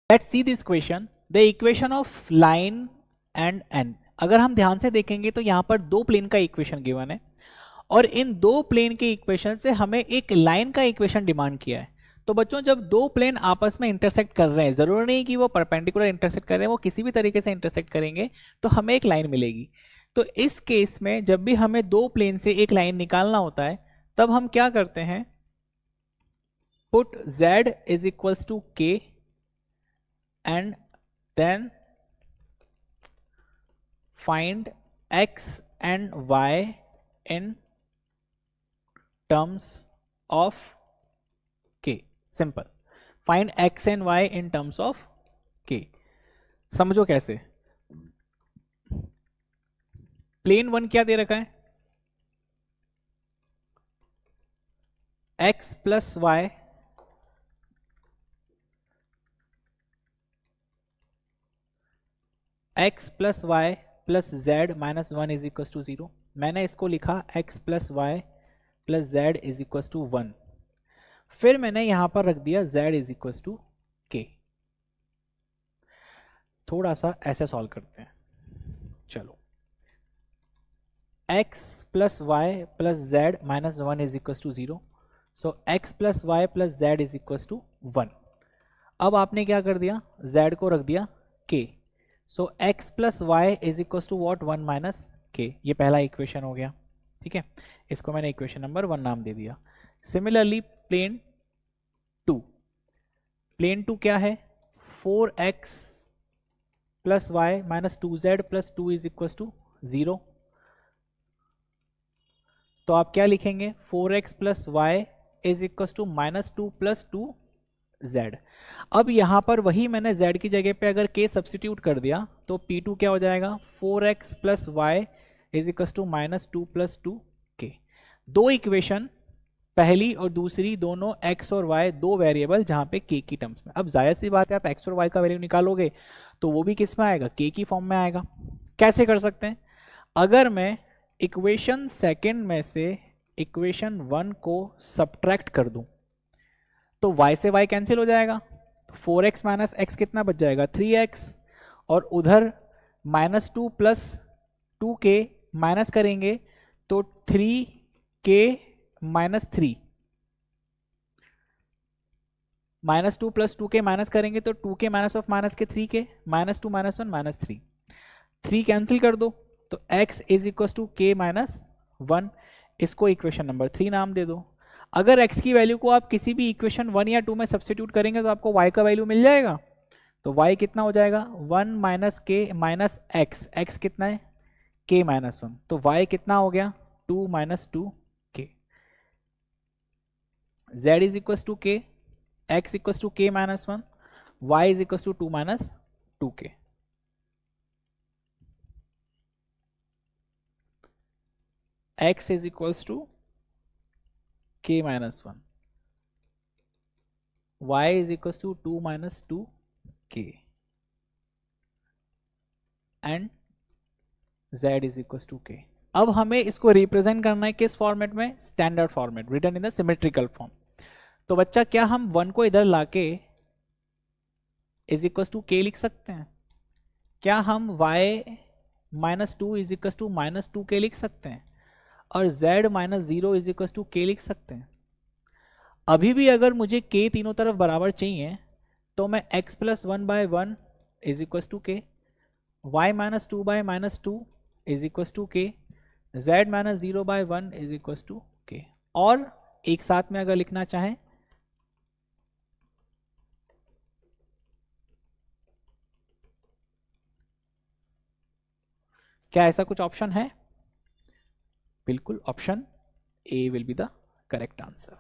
Let's see this equation, the equation of line and N. अगर हम ध्यान से देखेंगे तो यहाँ पर दो प्लेन का इक्वेशन गिवन है और इन दो प्लेन के इक्वेशन से हमें एक लाइन का इक्वेशन डिमांड किया है। तो बच्चों जब दो प्लेन आपस में इंटरसेक्ट कर रहे हैं, जरूरी नहीं कि वो परपेंडिकुलर इंटरसेक्ट कर रहे हैं, वो किसी भी तरीके से इंटरसेक्ट करेंगे तो हमें एक लाइन मिलेगी। तो इस केस में जब भी हमें दो प्लेन से एक लाइन निकालना होता है तब हम क्या करते हैं, put z is equals to k and then find x and y in terms of k. Simple, find x and y in terms of k. समझो कैसे। प्लेन वन क्या दे रखा है, x plus y x plus y plus z minus one is equal to zero. मैंने इसको लिखा x plus y plus z is equal to one. फिर मैंने यहां पर रख दिया z is equal to k। थोड़ा सा ऐसे सॉल्व करते हैं, चलो। x plus y plus z minus one is equal to zero, so x plus y plus z is equal to one. अब आपने क्या कर दिया, z को रख दिया k, so x plus y is equal to what, one minus k। ये पहला इक्वेशन हो गया, ठीक है, इसको मैंने इक्वेशन नंबर वन नाम दे दिया। Similarly plane two, plane two क्या है, 4x plus y minus 2z plus 2 is equal to 0। तो आप क्या लिखेंगे, 4x plus y is equal to minus 2 plus 2z। अब यहां पर वही मैंने z की जगह पे अगर k सब्सटीट्यूट कर दिया तो P2 क्या हो जाएगा, 4x plus y is equal to minus 2 plus 2k। दो इक्वेशन, पहली और दूसरी, दोनों x और y दो वेरिएबल जहां पे k की टर्म्स में। अब जाहिर सी बात है आप x और y का वैल्यू निकालोगे तो वो भी किस में आएगा, k की फॉर्म में आएगा। कैसे कर सकते हैं, अगर मैं इक्वेशन सेकंड में से इक्वेशन वन को सब्ट्रैक्ट कर दूं तो y से y कैंसिल हो जाएगा, 4x माइनस एक्स कितना बच जाएगा, 3x, और उधर माइनस 2 प्लस 2k माइनस करेंगे तो 3k minus 3, minus 2 plus 2k minus करेंगे तो 2k माइनस ऑफ माइनस के 3k, minus 2 minus 1 minus 3, 3 cancel कर दो तो x is equal to k minus 1। इसको इक्वेशन नंबर 3 नाम दे दो। अगर x की वैल्यू को आप किसी भी इक्वेशन 1 या 2 में सब्स्टिट्यूट करेंगे तो आपको y का वैल्यू मिल जाएगा। तो y कितना हो जाएगा, 1 minus k minus x, x कितना है, k माइनस 1, तो y कितना हो गया, 2 minus 2k। z is equal to k, x equal to k minus 1, y is equal to 2 minus 2k। x is equal to k minus 1, y is equal to 2 minus 2k and z is equal to k। अब हमें इसको represent करना है किस format में, standard format, written in the symmetrical form. तो बच्चा क्या हम 1 को इधर लाके इज इक्वल टू k लिख सकते हैं, क्या हम y minus 2 is equal to minus 2k लिख सकते हैं, और z minus 0 is equal to k लिख सकते हैं। अभी भी अगर मुझे k तीनों तरफ बराबर चाहिए तो मैं x plus 1 by 1 is equal to k, y minus 2 by minus 2 is equal to k, z minus 0 by 1 is equal to k। और एक साथ में अगर लिखना चाहें, क्या ऐसा कुछ ऑप्शन है, बिल्कुल option A will be the correct answer.